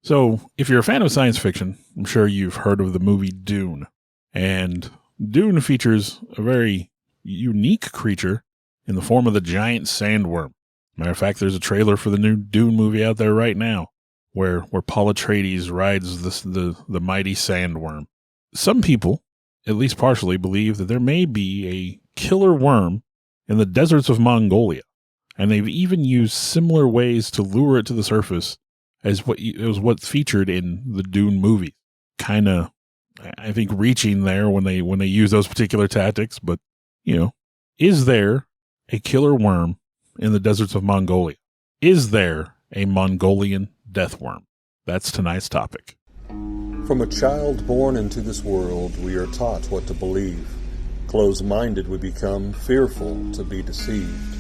So, if you're a fan of science fiction, I'm sure you've heard of the movie Dune. And Dune features a very unique creature in the form of the giant sandworm. Matter of fact, there's a trailer for the new Dune movie out there right now where Paul Atreides rides the mighty sandworm. Some people, at least partially, believe that there may be a killer worm in the deserts of Mongolia. And they've even used similar ways to lure it to the surface as what's featured in the Dune movie. Kind of, I think, reaching there when they use those particular tactics. But, is there a killer worm in the deserts of Mongolia? Is there a Mongolian death worm? That's tonight's topic. From a child born into this world, we are taught what to believe. Closed-minded we become, fearful to be deceived.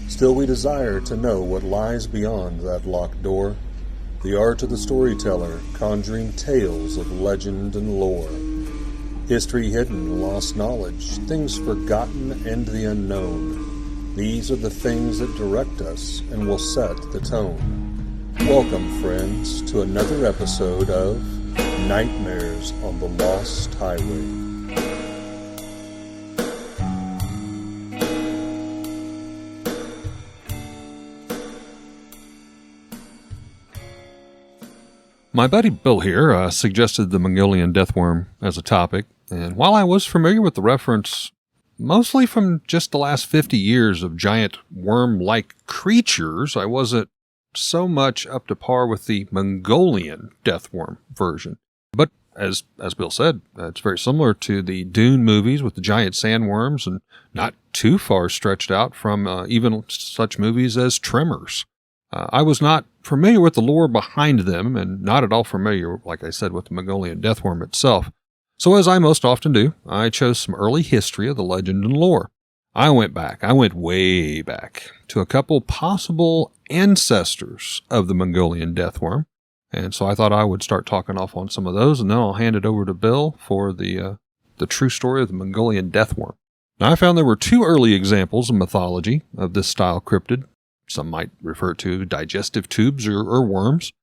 Still we desire to know what lies beyond that locked door. The art of the storyteller, conjuring tales of legend and lore. History hidden, lost knowledge, things forgotten and the unknown. These are the things that direct us and will set the tone. Welcome, friends, to another episode of Nightmares on the Lost Highway. My buddy Bill here suggested the Mongolian Death Worm as a topic, and while I was familiar with the reference, mostly from just the last 50 years of giant worm-like creatures, I wasn't so much up to par with the Mongolian Death Worm version. But as Bill said, it's very similar to the Dune movies with the giant sandworms, and not too far stretched out from even such movies as Tremors. I was not familiar with the lore behind them, and not at all familiar, like I said, with the Mongolian Death Worm itself. So as I most often do, I chose some early history of the legend and lore. I went way back, to a couple possible ancestors of the Mongolian Death Worm, and so I thought I would start talking off on some of those, and then I'll hand it over to Bill for the true story of the Mongolian Death Worm. Now, I found there were two early examples of mythology of this style cryptid. Some might refer to digestive tubes or worms.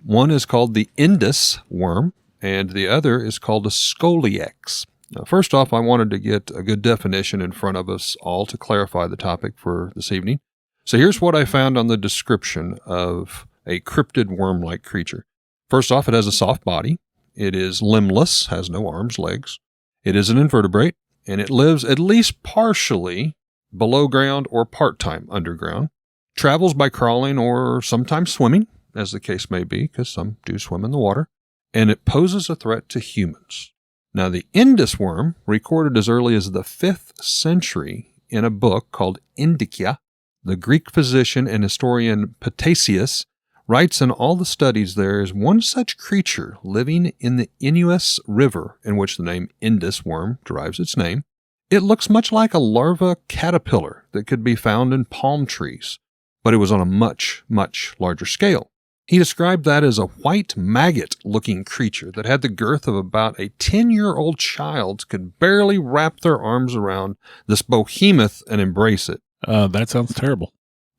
One is called the Indus worm, and the other is called a scoliex. Now, first off, I wanted to get a good definition in front of us all to clarify the topic for this evening. So here's what I found on the description of a cryptid worm-like creature. First off, it has a soft body. It is limbless, has no arms, legs. It is an invertebrate, and it lives at least partially below ground or part-time underground. Travels by crawling or sometimes swimming, as the case may be, because some do swim in the water, and it poses a threat to humans. Now, the Indus worm, recorded as early as the 5th century in a book called Indicia, the Greek physician and historian Ptasius writes in all the studies there is one such creature living in the Inuus River, in which the name Indus worm derives its name. It looks much like a larva caterpillar that could be found in palm trees, but it was on a much, much larger scale. He described that as a white maggot-looking creature that had the girth of about a 10-year-old child could barely wrap their arms around this behemoth and embrace it. That sounds terrible.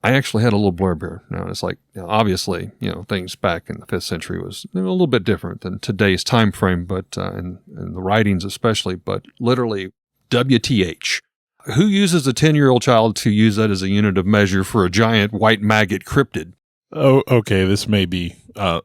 I actually had a little blurb here. Now, it's like, obviously, things back in the 5th century was a little bit different than today's time frame, but in the writings especially, but literally WTH. Who uses a 10-year-old child to use that as a unit of measure for a giant white maggot cryptid? Oh, okay. This may be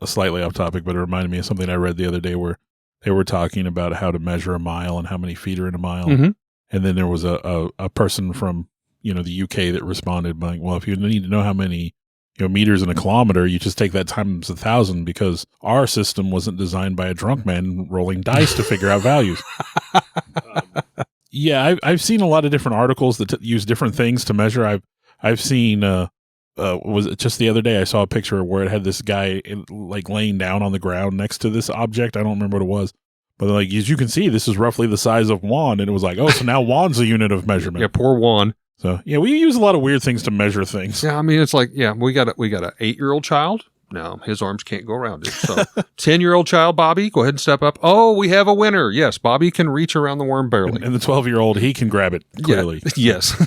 slightly off topic, but it reminded me of something I read the other day where they were talking about how to measure a mile and how many feet are in a mile. Mm-hmm. And then there was a person from, the UK that responded by, well, if you need to know how many, meters in a kilometer, you just take that times 1,000 because our system wasn't designed by a drunk man rolling dice to figure out values. Yeah, I've seen a lot of different articles that use different things to measure. I've seen, was it just the other day I saw a picture where it had this guy like laying down on the ground next to this object. I don't remember what it was, but like, as you can see, this is roughly the size of Juan. And it was like, oh, so now Juan's a unit of measurement. Yeah, poor Juan. So yeah, we use a lot of weird things to measure things. Yeah, I mean, it's like, we got an 8-year-old child. No, his arms can't go around it. So 10-year-old child, Bobby, go ahead and step up. Oh, we have a winner. Yes, Bobby can reach around the worm barely. And the 12-year-old, he can grab it clearly. Yeah, yes.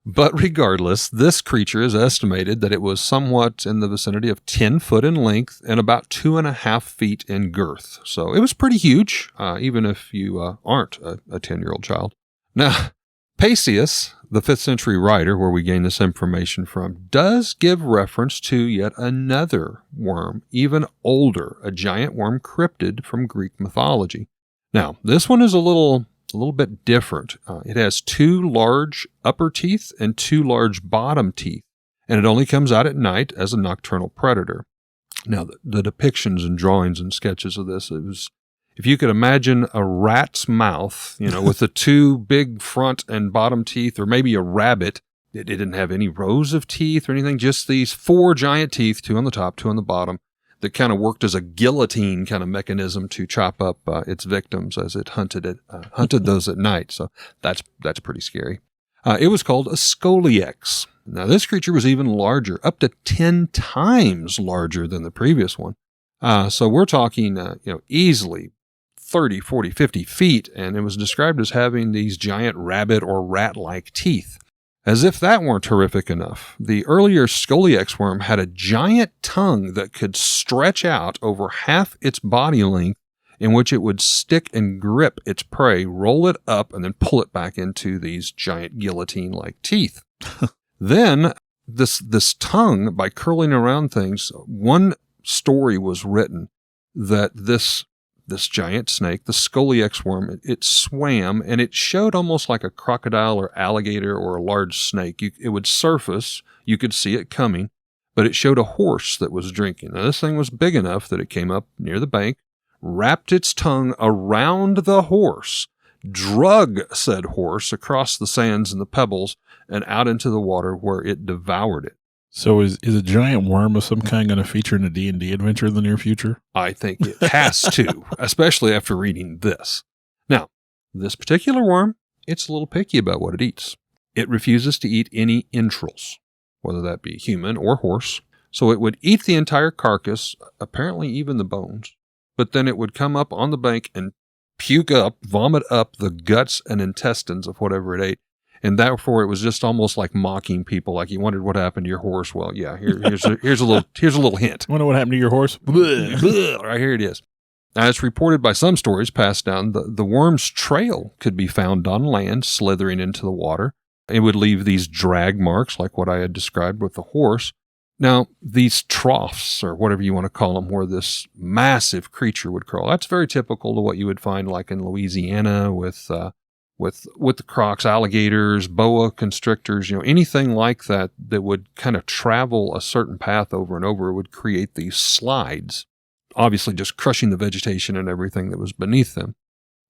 But regardless, this creature is estimated that it was somewhat in the vicinity of 10 foot in length and about 2.5 feet in girth. So it was pretty huge, even if you aren't a 10-year-old child. Now, Paisius, the 5th century writer where we gain this information from, does give reference to yet another worm, even older, a giant worm cryptid from Greek mythology. Now, this one is a little bit different. It has 2 large upper teeth and 2 large bottom teeth, and it only comes out at night as a nocturnal predator. Now, the depictions and drawings and sketches of this, it was, if you could imagine a rat's mouth, with the 2 big front and bottom teeth, or maybe a rabbit. It didn't have any rows of teeth or anything, just these 4 giant teeth, 2 on the top, 2 on the bottom, that kind of worked as a guillotine kind of mechanism to chop up its victims as it hunted those at night. So that's pretty scary. It was called a scoliex. Now this creature was even larger, up to 10 times larger than the previous one. So we're talking, easily 30, 40, 50 feet, and it was described as having these giant rabbit or rat-like teeth. As if that weren't horrific enough, the earlier scoliex worm had a giant tongue that could stretch out over half its body length, in which it would stick and grip its prey, roll it up, and then pull it back into these giant guillotine-like teeth. Then, this tongue, by curling around things, one story was written that this giant snake, the scoliex worm, it swam, and it showed almost like a crocodile or alligator or a large snake. It would surface, you could see it coming, but it showed a horse that was drinking. Now, this thing was big enough that it came up near the bank, wrapped its tongue around the horse, drug said horse across the sands and the pebbles and out into the water where it devoured it. So is a giant worm of some kind going to feature in a D&D adventure in the near future? I think it has to, especially after reading this. Now, this particular worm, it's a little picky about what it eats. It refuses to eat any entrails, whether that be human or horse. So it would eat the entire carcass, apparently even the bones, but then it would come up on the bank and vomit up the guts and intestines of whatever it ate. And therefore, it was just almost like mocking people. Like, you wondered what happened to your horse. Well, yeah, here's a little hint. Wonder what happened to your horse? Right here it is. Now, it's reported by some stories passed down, the worm's trail could be found on land, slithering into the water. It would leave these drag marks, like what I had described with the horse. Now, these troughs, or whatever you want to call them, where this massive creature would crawl, that's very typical to what you would find, like in Louisiana with the crocs, alligators, boa constrictors, anything like that would kind of travel a certain path over and over would create these slides, obviously just crushing the vegetation and everything that was beneath them.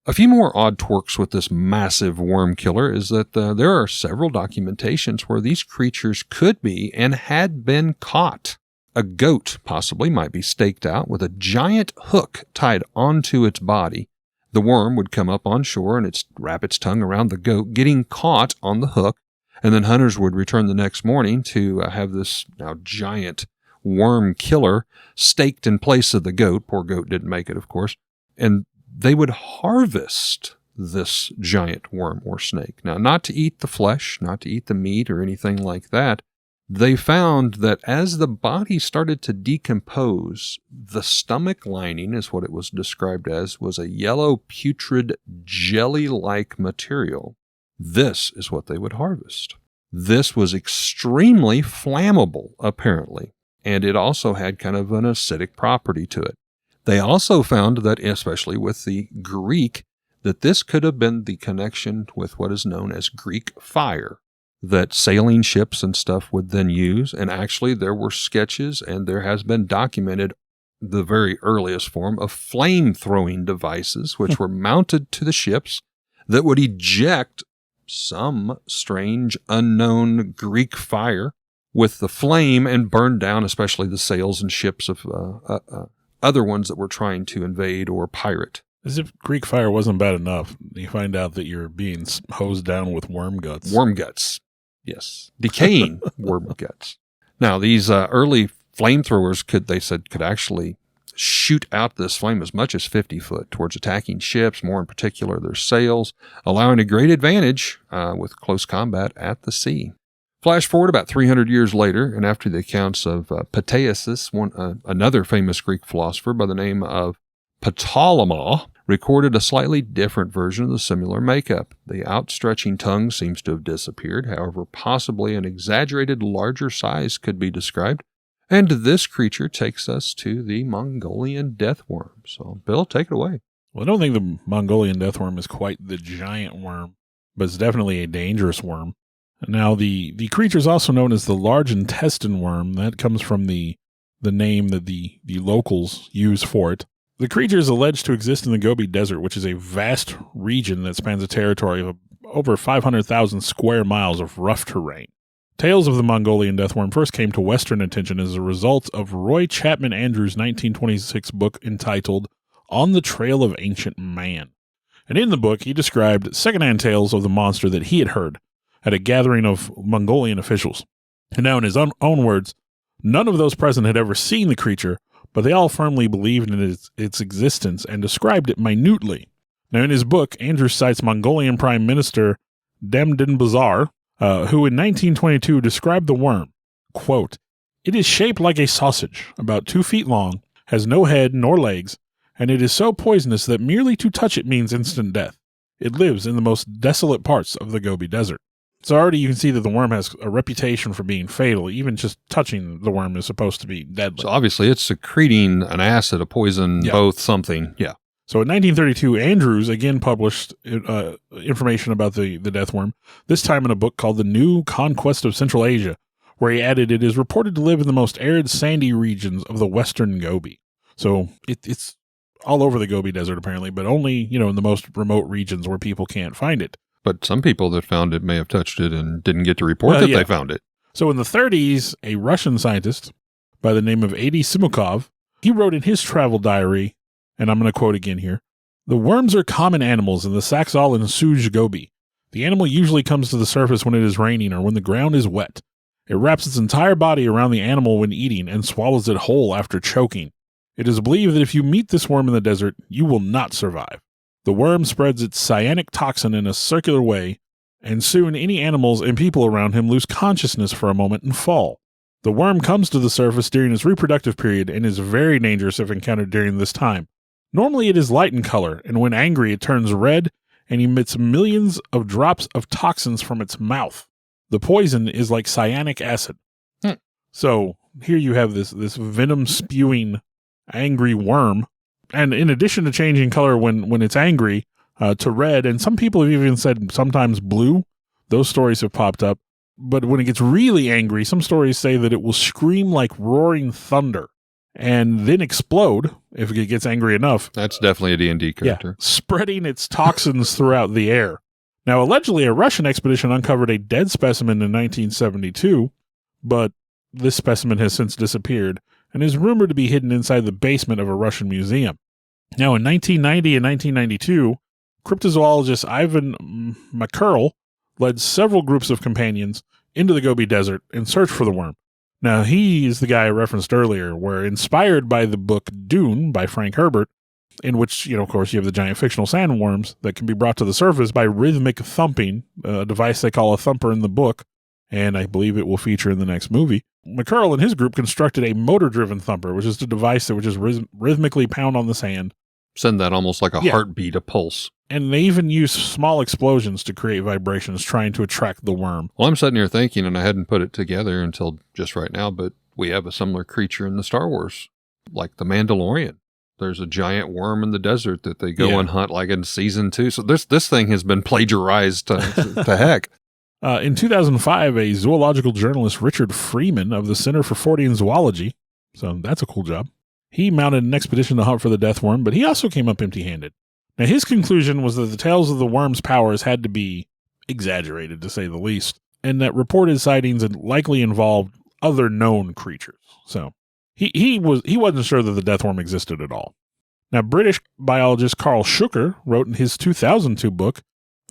A few more odd twerks with this massive worm killer is that there are several documentations where these creatures could be and had been caught. A goat possibly might be staked out with a giant hook tied onto its body. The worm would come up on shore and wrap its tongue around the goat, getting caught on the hook, and then hunters would return the next morning to have this now giant worm killer staked in place of the goat. Poor goat didn't make it, of course. And they would harvest this giant worm or snake. Now, not to eat the flesh, not to eat the meat or anything like that. They found that as the body started to decompose, the stomach lining, is what it was described as, was a yellow putrid jelly-like material. This is what they would harvest. This was extremely flammable, apparently, and it also had kind of an acidic property to it. They also found that, especially with the Greek, that this could have been the connection with what is known as Greek fire, that sailing ships and stuff would then use. And actually there were sketches, and there has been documented the very earliest form of flame-throwing devices, which were mounted to the ships that would eject some strange, unknown Greek fire with the flame and burn down especially the sails and ships of other ones that were trying to invade or pirate. As if Greek fire wasn't bad enough, you find out that you're being hosed down with worm guts. Worm guts. Yes. Decaying worm guts. Now, these early flamethrowers could actually shoot out this flame as much as 50 foot towards attacking ships, more in particular their sails, allowing a great advantage with close combat at the sea. Flash forward about 300 years later, and after the accounts of Ptolemy, another famous Greek philosopher by the name of Ptolemy, recorded a slightly different version of the similar makeup. The outstretching tongue seems to have disappeared. However, possibly an exaggerated larger size could be described. And this creature takes us to the Mongolian Death Worm. So, Bill, take it away. Well, I don't think the Mongolian Death Worm is quite the giant worm, but it's definitely a dangerous worm. Now, the creature is also known as the large intestine worm. That comes from the name that the locals use for it. The creature is alleged to exist in the Gobi Desert, which is a vast region that spans a territory of over 500,000 square miles of rough terrain. Tales of the Mongolian Death Worm first came to Western attention as a result of Roy Chapman Andrews' 1926 book entitled On the Trail of Ancient Man. And in the book, he described secondhand tales of the monster that he had heard at a gathering of Mongolian officials. And now, in his own words, none of those present had ever seen the creature, but they all firmly believed in its existence and described it minutely. Now, in his book, Andrews cites Mongolian Prime Minister Demdinbazar, who in 1922 described the worm, quote, "It is shaped like a sausage, about 2 feet long, has no head nor legs, and it is so poisonous that merely to touch it means instant death. It lives in the most desolate parts of the Gobi Desert." So already you can see that the worm has a reputation for being fatal. Even just touching the worm is supposed to be deadly. So obviously it's secreting an acid, a poison, both something. Yeah. So in 1932, Andrews again published information about the death worm, this time in a book called The New Conquest of Central Asia, where he added it is reported to live in the most arid, sandy regions of the western Gobi. So it's all over the Gobi Desert apparently, but only, in the most remote regions where people can't find it. But some people that found it may have touched it and didn't get to report that they found it. So in the 30s, a Russian scientist by the name of Ady Simukov, he wrote in his travel diary, and I'm going to quote again here, "The worms are common animals in the Saksal and Suj Gobi. The animal usually comes to the surface when it is raining or when the ground is wet. It wraps its entire body around the animal when eating and swallows it whole after choking. It is believed that if you meet this worm in the desert, you will not survive. The worm spreads its cyanic toxin in a circular way, and soon any animals and people around him lose consciousness for a moment and fall. The worm comes to the surface during its reproductive period and is very dangerous if encountered during this time. Normally it is light in color, and when angry it turns red and emits millions of drops of toxins from its mouth. The poison is like cyanic acid." So here you have this venom-spewing, angry worm. And in addition to changing color when it's angry to red, and some people have even said sometimes blue, those stories have popped up. But when it gets really angry, some stories say that it will scream like roaring thunder and then explode if it gets angry enough. That's definitely a D&D character. Yeah, spreading its toxins throughout the air. Now, allegedly, a Russian expedition uncovered a dead specimen in 1972, but this specimen has since disappeared and is rumored to be hidden inside the basement of a Russian museum. Now, in 1990 and 1992, cryptozoologist Ivan Makurl led several groups of companions into the Gobi Desert in search for the worm. Now, he is the guy I referenced earlier, where inspired by the book Dune by Frank Herbert, in which, of course, you have the giant fictional sandworms that can be brought to the surface by rhythmic thumping, a device they call a thumper in the book, and I believe it will feature in the next movie. McCurl and his group constructed a motor-driven thumper, which is a device that would just rhythmically pound on the sand. Send that almost like a heartbeat, a pulse. And they even use small explosions to create vibrations, trying to attract the worm. Well, I'm sitting here thinking, and I hadn't put it together until just right now, but we have a similar creature in the Star Wars, like the Mandalorian. There's a giant worm in the desert that they go and hunt like in season 2. So this thing has been plagiarized to heck. In 2005, a zoological journalist, Richard Freeman of the Center for Fortean Zoology, so that's a cool job, he mounted an expedition to hunt for the death worm, but he also came up empty-handed. Now, his conclusion was that the tales of the worm's powers had to be exaggerated, to say the least, and that reported sightings had likely involved other known creatures. So he wasn't sure that the death worm existed at all. Now, British biologist Carl Schucker wrote in his 2002 book,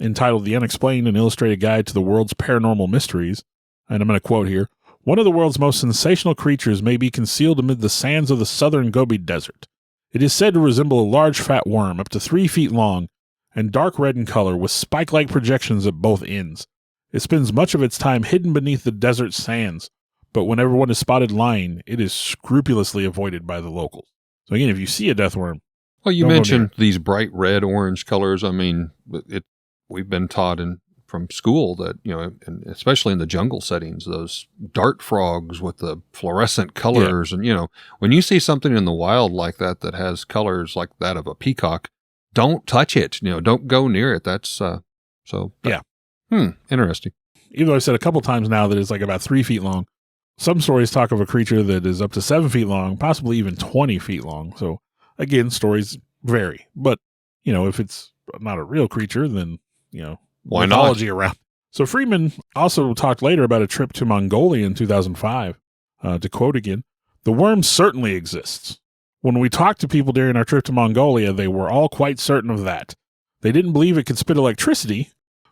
entitled The Unexplained, An Illustrated Guide to the World's Paranormal Mysteries, and I'm going to quote here, "One of the world's most sensational creatures may be concealed amid the sands of the southern Gobi Desert. It is said to resemble a large fat worm up to 3 feet long and dark red in color with spike-like projections at both ends. It spends much of its time hidden beneath the desert sands, but whenever one is spotted lying, it is scrupulously avoided by the locals. So again, if you see a death worm, Well, you don't go mentioned near it. these bright red, orange colors. I mean, we've been taught from school that, and especially in the jungle settings, those dart frogs with the fluorescent colors. And, when you see something in the wild like that has colors like that of a peacock, don't touch it. Don't go near it. That's interesting. Even though I've said a couple times now that it's like about 3 feet long, some stories talk of a creature that is up to 7 feet long, possibly even 20 feet long. So again, stories vary. But, if it's not a real creature, then, Why mythology around. So Freeman also talked later about a trip to Mongolia in 2005. To quote again, "The worm certainly exists. When we talked to people during our trip to Mongolia, they were all quite certain of that. They didn't believe it could spit electricity,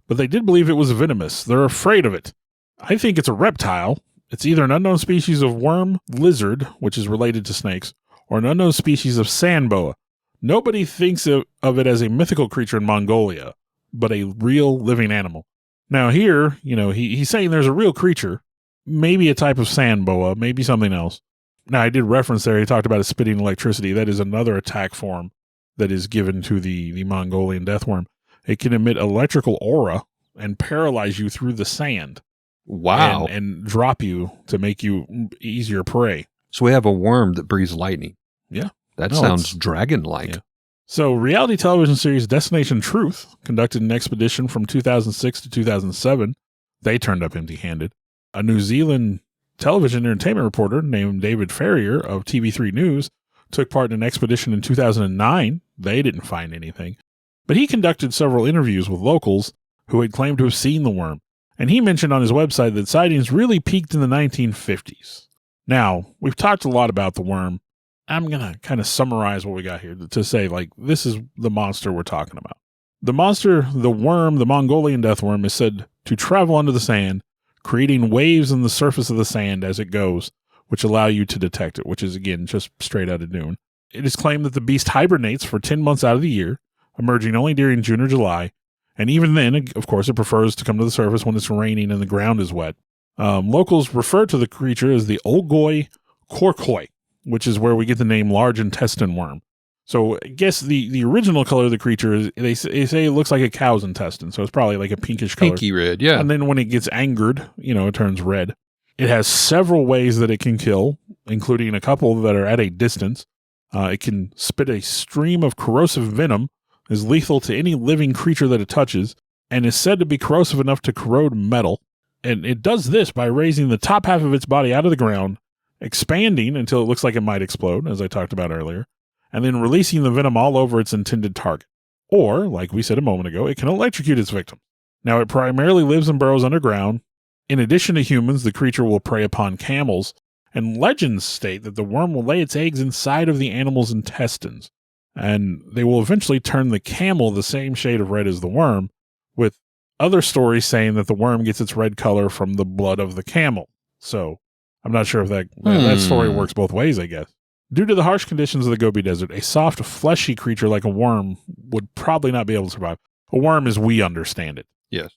but they did believe it was venomous. They're afraid of it. I think it's a reptile. It's either an unknown species of worm lizard, which is related to snakes, or an unknown species of sand boa. Nobody thinks of it as a mythical creature in Mongolia, but a real living animal." Now here, he's saying there's a real creature, maybe a type of sand boa, maybe something else. Now, I did reference there, he talked about a spitting electricity. That is another attack form that is given to the Mongolian death worm. It can emit electrical aura and paralyze you through the sand. Wow. And drop you to make you easier prey. So we have a worm that breathes lightning. Yeah. That No, sounds it's- dragon-like. Yeah. So reality television series Destination Truth conducted an expedition from 2006 to 2007. They turned up empty-handed. A New Zealand television entertainment reporter named David Ferrier of TV3 News took part in an expedition in 2009. They didn't find anything. But he conducted several interviews with locals who had claimed to have seen the worm. And he mentioned on his website that sightings really peaked in the 1950s. Now, we've talked a lot about the worm. I'm going to kind of summarize what we got here to say, this is the monster we're talking about. The monster, the worm, the Mongolian death worm, is said to travel under the sand, creating waves in the surface of the sand as it goes, which allow you to detect it, which is, again, just straight out of Dune. It is claimed that the beast hibernates for 10 months out of the year, emerging only during June or July. And even then, of course, it prefers to come to the surface when it's raining and the ground is wet. Locals refer to the creature as the Olgoi Korkoi, which is where we get the name large intestine worm. So I guess the original color of the creature is, they say it looks like a cow's intestine. So it's probably like a pinkish color. Pinky red, yeah. And then when it gets angered, it turns red. It has several ways that it can kill, including a couple that are at a distance. It can spit a stream of corrosive venom, is lethal to any living creature that it touches, and is said to be corrosive enough to corrode metal. And it does this by raising the top half of its body out of the ground, expanding until it looks like it might explode, as I talked about earlier, and then releasing the venom all over its intended target. Or, like we said a moment ago, it can electrocute its victim. Now, it primarily lives and burrows underground. In addition to humans, the creature will prey upon camels, and legends state that the worm will lay its eggs inside of the animal's intestines, and they will eventually turn the camel the same shade of red as the worm, with other stories saying that the worm gets its red color from the blood of the camel. So, I'm not sure if that story works both ways, I guess. Due to the harsh conditions of the Gobi Desert, a soft, fleshy creature like a worm would probably not be able to survive. A worm as we understand it. Yes.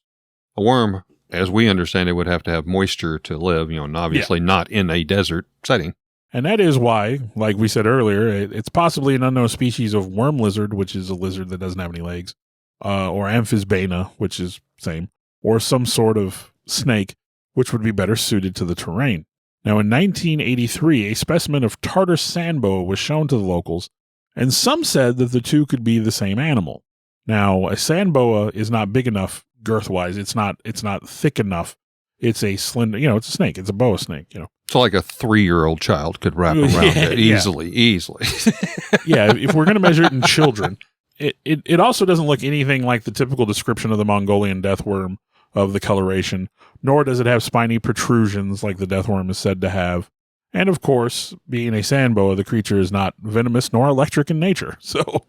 A worm, as we understand it, would have to have moisture to live, and obviously not in a desert setting. And that is why, like we said earlier, it's possibly an unknown species of worm lizard, which is a lizard that doesn't have any legs, or amphisbaena, which is same, or some sort of snake, which would be better suited to the terrain. Now, in 1983, a specimen of Tartar sand boa was shown to the locals, and some said that the two could be the same animal. Now, a sand boa is not big enough girth-wise. It's not thick enough. It's a slender, it's a snake. It's a boa snake, So like a 3-year-old child could wrap around it easily. Yeah, if we're going to measure it in children, it also doesn't look anything like the typical description of the Mongolian death worm of the coloration, nor does it have spiny protrusions like the death worm is said to have. And of course, being a sand boa, the creature is not venomous nor electric in nature. So,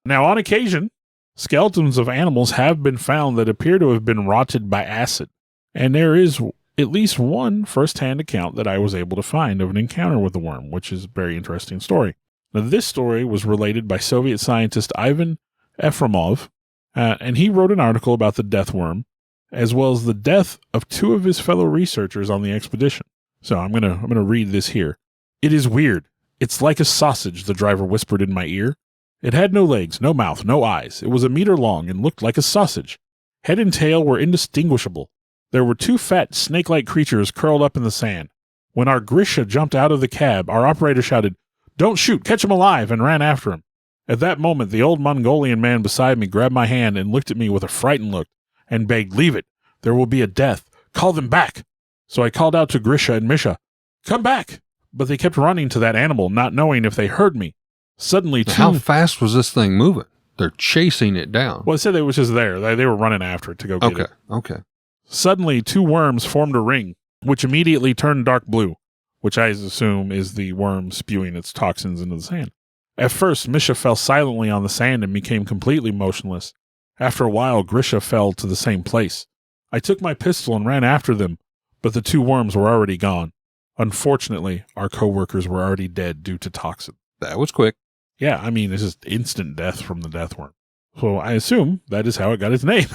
Now, on occasion, skeletons of animals have been found that appear to have been rotted by acid. And there is at least one first-hand account that I was able to find of an encounter with the worm, which is a very interesting story. Now, this story was related by Soviet scientist Ivan Efremov, and he wrote an article about the death worm, as well as the death of 2 of his fellow researchers on the expedition. So I'm gonna read this here. It is weird. It's like a sausage, the driver whispered in my ear. It had no legs, no mouth, no eyes. It was a meter long and looked like a sausage. Head and tail were indistinguishable. There were 2 fat, snake-like creatures curled up in the sand. When our Grisha jumped out of the cab, our operator shouted, "Don't shoot, catch him alive," and ran after him. At that moment, the old Mongolian man beside me grabbed my hand and looked at me with a frightened look and begged, "Leave it. There will be a death. Call them back." So I called out to Grisha and Misha, "Come back." But they kept running to that animal, not knowing if they heard me. Suddenly, How fast was this thing moving? They're chasing it down. Well, it said it was just there. They were running after it to go get it. Okay. Suddenly, 2 worms formed a ring, which immediately turned dark blue, which I assume is the worm spewing its toxins into the sand. At first, Misha fell silently on the sand and became completely motionless. After a while, Grisha fell to the same place. I took my pistol and ran after them, but the 2 worms were already gone. Unfortunately, our co-workers were already dead due to toxin. That was quick. Yeah, I mean, it's just instant death from the death worm. So I assume that is how it got its name.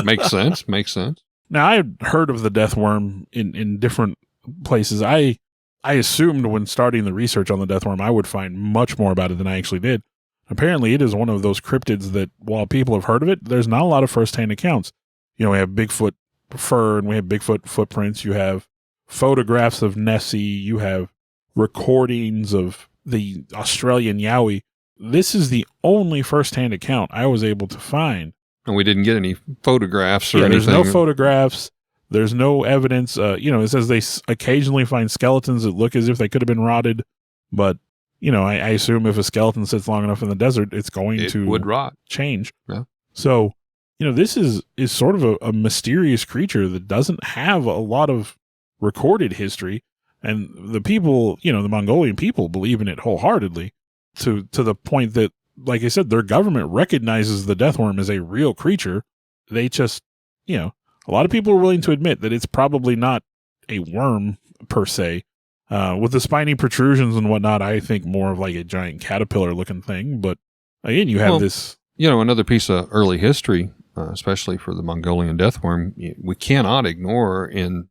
Makes sense. Now, I had heard of the death worm in different places. I assumed when starting the research on the death worm, I would find much more about it than I actually did. Apparently, it is one of those cryptids that, while people have heard of it, there's not a lot of first-hand accounts. You know, we have Bigfoot fur and we have Bigfoot footprints. You have photographs of Nessie. You have recordings of the Australian Yowie. This is the only first-hand account I was able to find. And we didn't get any photographs or anything. There's no photographs. There's no evidence. It says they occasionally find skeletons that look as if they could have been rotted. But, I assume if a skeleton sits long enough in the desert, it would rot. Change. Yeah. So, this is sort of a mysterious creature that doesn't have a lot of recorded history. And the people, the Mongolian people believe in it wholeheartedly to the point that, like I said, their government recognizes the death worm as a real creature. They just, a lot of people are willing to admit that it's probably not a worm per se. With the spiny protrusions and whatnot, I think more of like a giant caterpillar looking thing. But again, you have this. Another piece of early history, especially for the Mongolian death worm, we cannot ignore in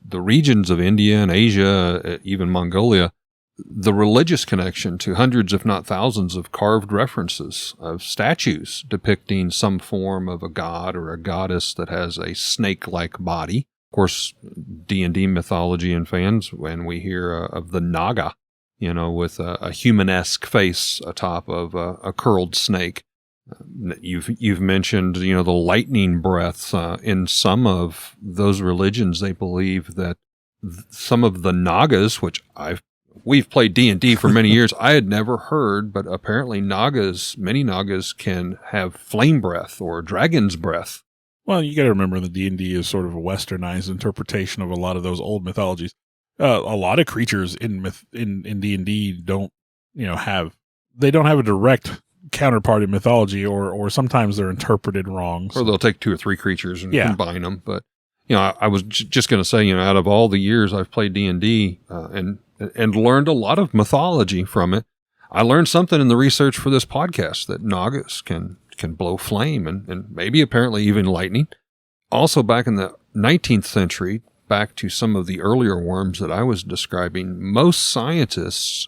the regions of India and Asia, even Mongolia, the religious connection to hundreds, if not thousands, of carved references of statues depicting some form of a god or a goddess that has a snake-like body. Of course, D&D mythology and fans, when we hear of the Naga, with a human-esque face atop of a curled snake. You've mentioned, the lightning breath. In some of those religions, they believe that some of the Nagas, which we've played D&D for many years. I had never heard, but apparently many Nagas can have flame breath or dragon's breath. Well, you got to remember that D&D is sort of a westernized interpretation of a lot of those old mythologies. A lot of creatures in D&D don't have a direct counterpart in mythology, or sometimes they're interpreted wrong. Or they'll take 2 or 3 creatures and combine them. But I was just going to say, out of all the years I've played D&D and learned a lot of mythology from it, I learned something in the research for this podcast that Nagas can blow flame and maybe apparently even lightning. Also, back in the 19th century, back to some of the earlier worms that I was describing, most scientists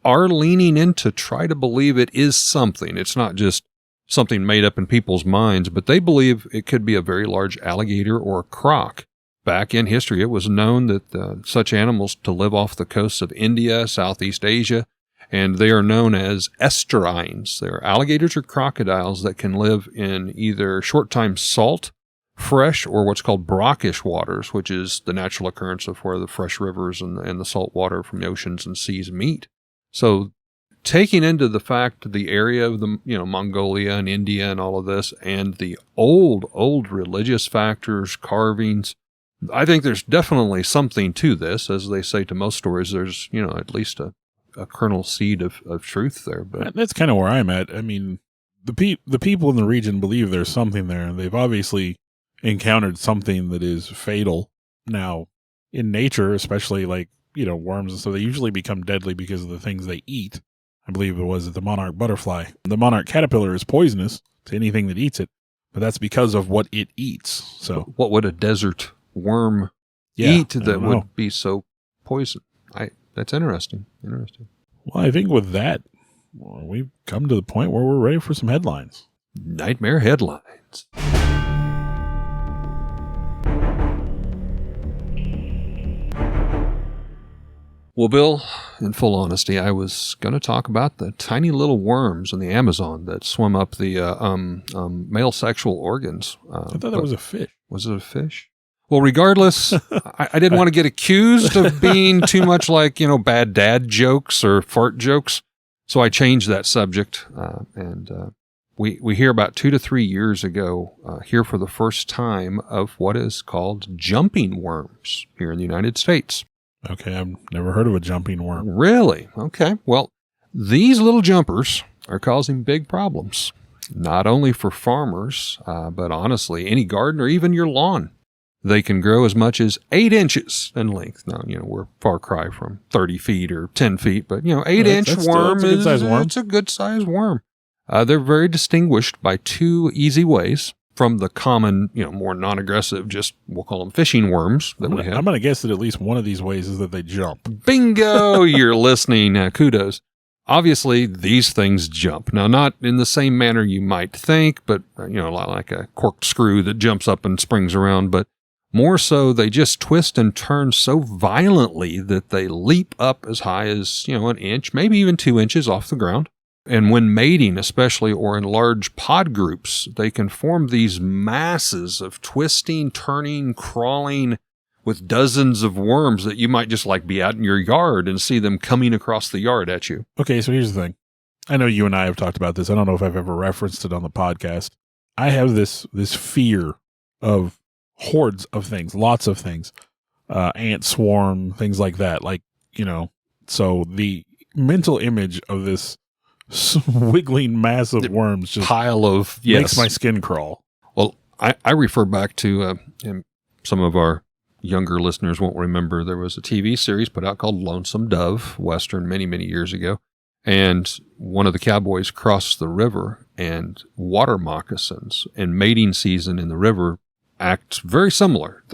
are leaning in to try to believe it is something. It's not just something made up in people's minds, but they believe it could be a very large alligator or a croc. Back in history, it was known that such animals to live off the coasts of India, Southeast Asia, and they are known as estuarines. They're alligators or crocodiles that can live in either short-time salt, fresh, or what's called brackish waters, which is the natural occurrence of where the fresh rivers and the salt water from the oceans and seas meet. So taking into the fact the area of the Mongolia and India and all of this, and the old religious factors, carvings, I think there's definitely something to this. As they say to most stories, there's at least a kernel seed of truth there. But that's kind of where I'm at. I mean, the people in the region believe there's something there. They've obviously encountered something that is fatal. Now, in nature, especially like worms and stuff, they usually become deadly because of the things they eat. I believe it was the monarch butterfly. The monarch caterpillar is poisonous to anything that eats it. but that's because of what it eats. So what would a desert worm eat that would be so poison? That's interesting. Interesting. Well, I think with that, we've come to the point where we're ready for some headlines. Nightmare headlines. Well, Bill, in full honesty, I was going to talk about the tiny little worms in the Amazon that swim up the male sexual organs. I thought that was a fish. Was it a fish? Well, regardless, I didn't want to get accused of being too much like, bad dad jokes or fart jokes. So I changed that subject. We hear about 2 to 3 years ago, here for the first time, of what is called jumping worms here in the United States. Okay, I've never heard of a jumping worm. Really? Okay. Well, these little jumpers are causing big problems, not only for farmers, but honestly, any garden or even your lawn. They can grow as much as 8 inches in length. Now, we're far cry from 30 feet or 10 feet, but, 8-inch worm is it's a good size worm. They're very distinguished by 2 easy ways from the common, more non-aggressive, just we'll call them fishing worms that we have. I'm going to guess that at least one of these ways is that they jump. Bingo! You're listening. Kudos. Obviously, these things jump. Now, not in the same manner you might think, but, like a corked screw that jumps up and springs around, but more so, they just twist and turn so violently that they leap up as high as, an inch, maybe even 2 inches off the ground. And when mating, especially, or in large pod groups, they can form these masses of twisting, turning, crawling with dozens of worms that you might just be out in your yard and see them coming across the yard at you. Okay, so here's the thing. I know you and I have talked about this. I don't know if I've ever referenced it on the podcast. I have this fear of hordes of things, lots of things, ant swarm, things like that. So the mental image of this wiggling mass of worms just pile of makes my skin crawl. Well, I refer back to some of our younger listeners won't remember. There was a TV series put out called Lonesome Dove, Western, many, many years ago. And one of the cowboys crossed the river, and water moccasins in mating season in the river act very similar.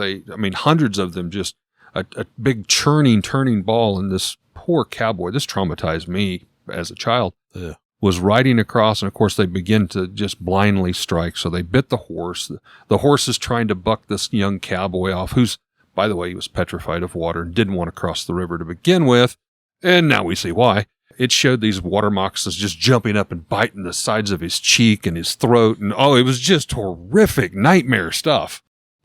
Hundreds of them, just a big churning, turning ball. And this poor cowboy, this traumatized me as a child, was riding across. And of course, they begin to just blindly strike. So they bit the horse. The horse is trying to buck this young cowboy off, who's, by the way, he was petrified of water and didn't want to cross the river to begin with. And now we see why. It showed these water moccasins just jumping up and biting the sides of his cheek and his throat. And it was just horrific nightmare stuff.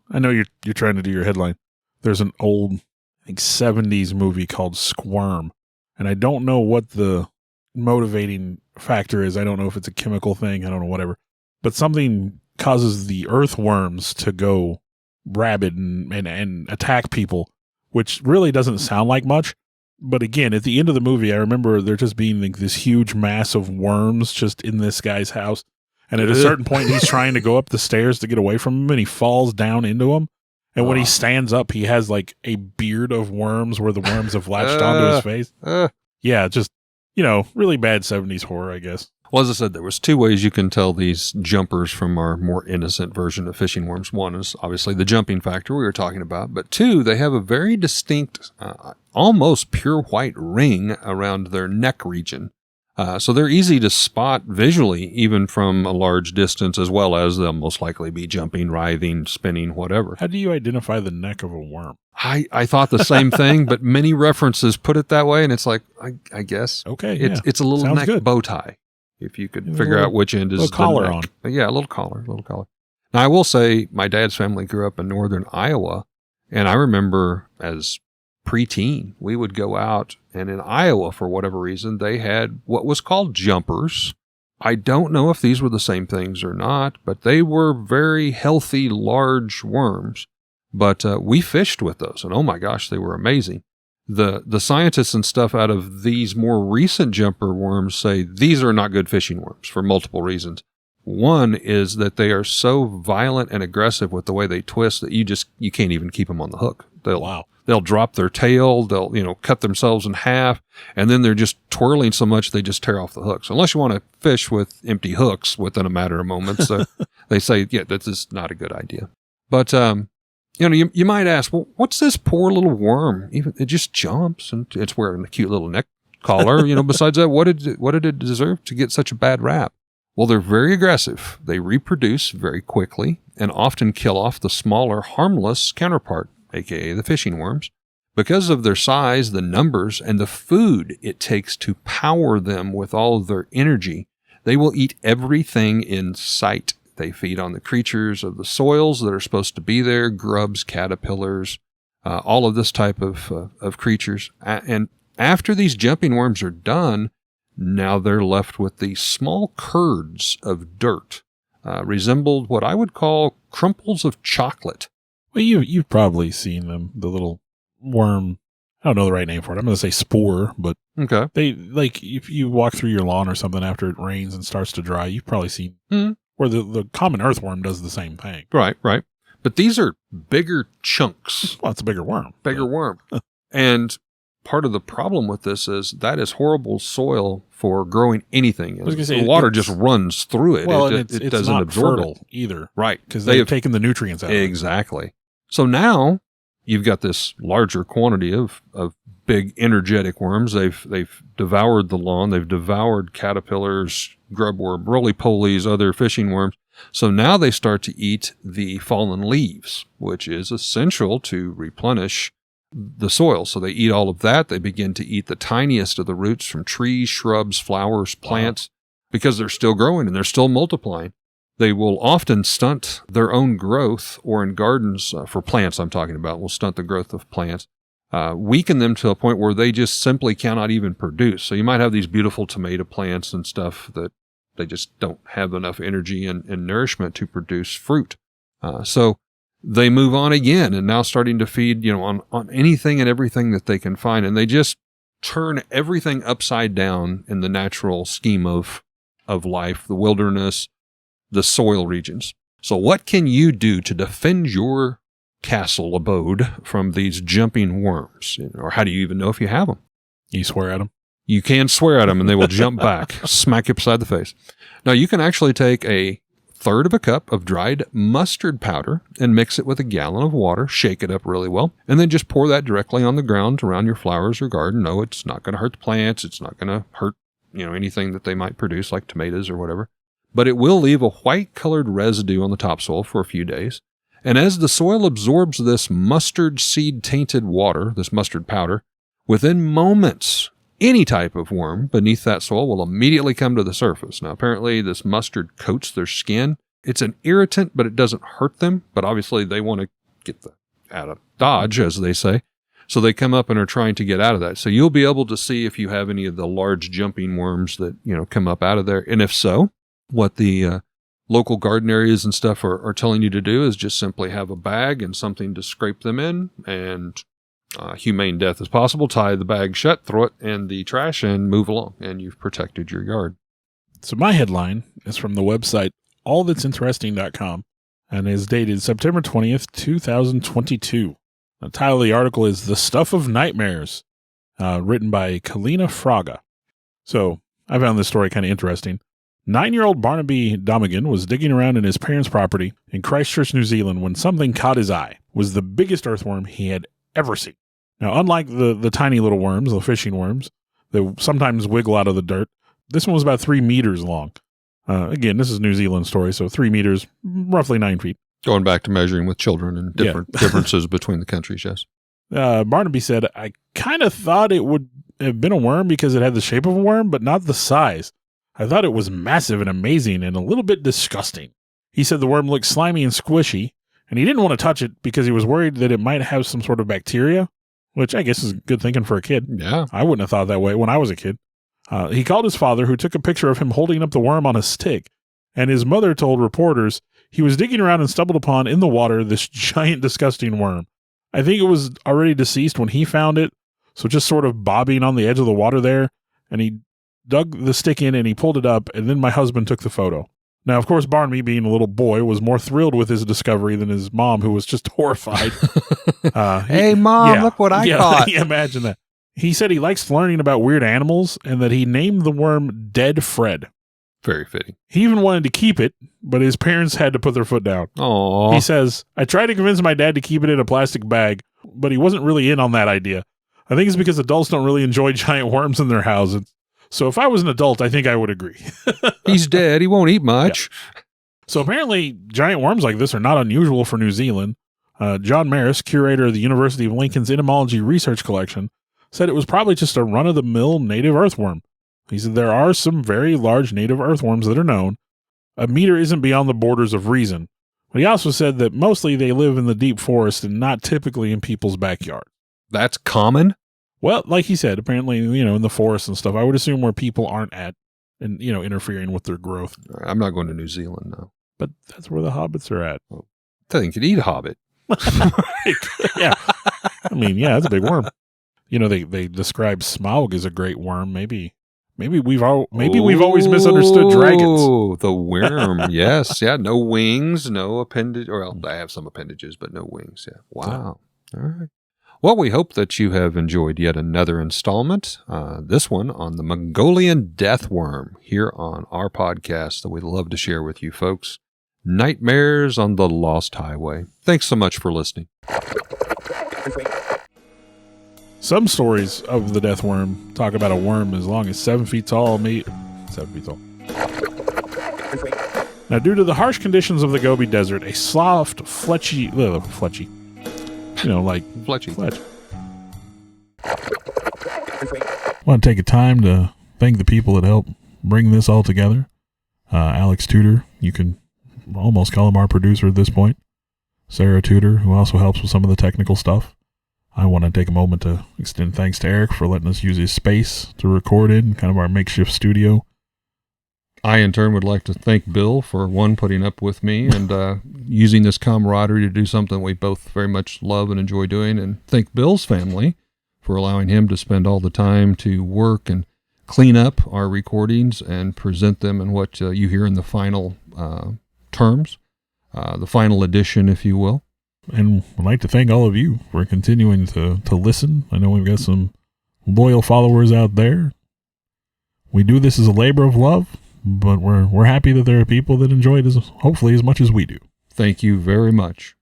I know you're trying to do your headline. There's an old, I think, 70s movie called Squirm. And I don't know what the motivating factor is. I don't know if it's a chemical thing. I don't know, whatever. But something causes the earthworms to go rabid and attack people, which really doesn't sound like much. But again, at the end of the movie, I remember there just being this huge mass of worms just in this guy's house. And at a certain point, he's trying to go up the stairs to get away from him, and he falls down into them. And when he stands up, he has a beard of worms where the worms have latched onto his face. Yeah, just, really bad 70s horror, I guess. Well, as I said, there was 2 ways you can tell these jumpers from our more innocent version of fishing worms. One is obviously the jumping factor we were talking about, but 2, they have a very distinct, almost pure white ring around their neck region. So they're easy to spot visually, even from a large distance, as well as they'll most likely be jumping, writhing, spinning, whatever. How do you identify the neck of a worm? I thought the same thing, but many references put it that way, and it's I guess. Okay, it's a little Sounds neck good. bow tie. If you could figure out which end is the collar on. Yeah, a little collar. Now, I will say my dad's family grew up in northern Iowa, and I remember as preteen, we would go out, and in Iowa, for whatever reason, they had what was called jumpers. I don't know if these were the same things or not, but they were very healthy, large worms. But we fished with those, and oh my gosh, they were amazing. The scientists and stuff out of these more recent jumper worms say these are not good fishing worms for multiple reasons. One is that they are so violent and aggressive with the way they twist that you can't even keep them on the hook. they'll drop their tail, they'll, cut themselves in half, and then they're just twirling so much they just tear off the hooks. Unless you want to fish with empty hooks within a matter of moments. So they say, yeah, that's just not a good idea. But, you might ask, well, what's this poor little worm? Even it just jumps and it's wearing a cute little neck collar. Besides that, what did it deserve to get such a bad rap? Well, they're very aggressive. They reproduce very quickly and often kill off the smaller, harmless counterpart, aka the fishing worms. Because of their size, the numbers, and the food it takes to power them with all of their energy, they will eat everything in sight. They feed on the creatures of the soils that are supposed to be there, grubs, caterpillars, all of this type of creatures. And after these jumping worms are done, now they're left with these small curds of dirt, resembled what I would call crumples of chocolate. Well, you've probably seen them, the little worm. I don't know the right name for it. I'm going to say spore, but okay. They if you walk through your lawn or something after it rains and starts to dry, you've probably seen where the common earthworm does the same thing. Right. But these are bigger chunks. Well, it's a bigger worm. Worm. And part of the problem with this is that is horrible soil for growing anything. The water just runs through it. Well, it it's doesn't not absorb fertile it. either. Right. Because they've taken the nutrients out. Exactly. So now you've got this larger quantity of big energetic worms. They've devoured the lawn. They've devoured caterpillars, grubworm, roly-polies, other fishing worms. So now they start to eat the fallen leaves, which is essential to replenish the soil. So they eat all of that. They begin to eat the tiniest of the roots from trees, shrubs, flowers, plants, because they're still growing and they're still multiplying. They will often stunt their own growth, or in gardens, for plants I'm talking about, will stunt the growth of plants, weaken them to a point where they just simply cannot even produce. So you might have these beautiful tomato plants and stuff that they just don't have enough energy and nourishment to produce fruit. So they move on again and now starting to feed, on anything and everything that they can find. And they just turn everything upside down in the natural scheme of life, the wilderness, the soil regions. So what can you do to defend your castle abode from these jumping worms? Or how do you even know if you have them? You swear at them? You can swear at them and they will jump back, smack you upside the face. Now, you can actually take a third of a cup of dried mustard powder and mix it with a gallon of water, shake it up really well, and then just pour that directly on the ground around your flowers or garden. No, it's not going to hurt the plants. It's not going to hurt, anything that they might produce like tomatoes or whatever. But it will leave a white-colored residue on the topsoil for a few days. And as the soil absorbs this mustard seed-tainted water, this mustard powder, within moments, any type of worm beneath that soil will immediately come to the surface. Now, apparently, this mustard coats their skin. It's an irritant, but it doesn't hurt them. But obviously, they want to get out of Dodge, as they say. So they come up and are trying to get out of that. So you'll be able to see if you have any of the large jumping worms that, come up out of there. And if so, what the local garden areas and stuff are telling you to do is just simply have a bag and something to scrape them in, and humane death as possible. Tie the bag shut, throw it in the trash, and move along, and you've protected your yard. So my headline is from the website allthat'sinteresting.com and is dated September 20th, 2022. The title of the article is The Stuff of Nightmares, written by Kalina Fraga. So I found this story kind of interesting. 9-year-old Barnaby Domigan was digging around in his parents' property in Christchurch, New Zealand, when something caught his eye. It was the biggest earthworm he had ever seen. Now, unlike the tiny little worms, the fishing worms, that sometimes wiggle out of the dirt, this one was about 3 meters long. Again, this is New Zealand story, so 3 meters, roughly 9 feet. Going back to measuring with children and differences between the countries, yes. Barnaby said, I kind of thought it would have been a worm because it had the shape of a worm, but not the size. I thought it was massive and amazing and a little bit disgusting. He said the worm looked slimy and squishy, and he didn't want to touch it because he was worried that it might have some sort of bacteria, which I guess is good thinking for a kid. Yeah. I wouldn't have thought that way when I was a kid. He called his father, who took a picture of him holding up the worm on a stick, and his mother told reporters he was digging around and stumbled upon in the water this giant, disgusting worm. I think it was already deceased when he found it, so just sort of bobbing on the edge of the water there, and he dug the stick in and he pulled it up, and then my husband took the photo. Now, of course, Barnaby, being a little boy, was more thrilled with his discovery than his mom, who was just horrified. Hey, Mom, look what I caught. Yeah, imagine that. He said he likes learning about weird animals and that he named the worm Dead Fred. Very fitting. He even wanted to keep it, but his parents had to put their foot down. Aww. He says, I tried to convince my dad to keep it in a plastic bag, but he wasn't really in on that idea. I think it's because adults don't really enjoy giant worms in their houses. So if I was an adult, I think I would agree. He's dead. He won't eat much. Yeah. So apparently, giant worms like this are not unusual for New Zealand. John Maris, curator of the University of Lincoln's Entomology Research Collection, said it was probably just a run-of-the-mill native earthworm. He said there are some very large native earthworms that are known. A meter isn't beyond the borders of reason. But he also said that mostly they live in the deep forest and not typically in people's backyard. That's common? Well, like he said, apparently, in the forest and stuff, I would assume where people aren't at and, interfering with their growth. I'm not going to New Zealand, though. But that's where the hobbits are at. I think you could eat a hobbit. Yeah. I mean, yeah, it's a big worm. They describe Smaug as a great worm. Maybe we've always misunderstood dragons. Oh, the worm. Yes. Yeah. No wings, no appendage. Well, I have some appendages, but no wings. Yeah. Wow. All right. Well, we hope that you have enjoyed yet another installment, this one on the Mongolian Death Worm, here on our podcast that we'd love to share with you folks. Nightmares on the Lost Highway. Thanks so much for listening. Some stories of the death worm talk about a worm as long as 7 feet tall, 7 feet tall. Now, due to the harsh conditions of the Gobi Desert, a soft, fletchy. Fletch. I want to take a time to thank the people that helped bring this all together. Alex Tudor, you can almost call him our producer at this point. Sarah Tudor, who also helps with some of the technical stuff. I want to take a moment to extend thanks to Eric for letting us use his space to record in, kind of our makeshift studio. I, in turn, would like to thank Bill for, one, putting up with me and using this camaraderie to do something we both very much love and enjoy doing, and thank Bill's family for allowing him to spend all the time to work and clean up our recordings and present them in what you hear in the final terms, the final edition, if you will. And I'd like to thank all of you for continuing to listen. I know we've got some loyal followers out there. We do this as a labor of love, but we're happy that there are people that enjoy it hopefully as much as we do. Thank you very much.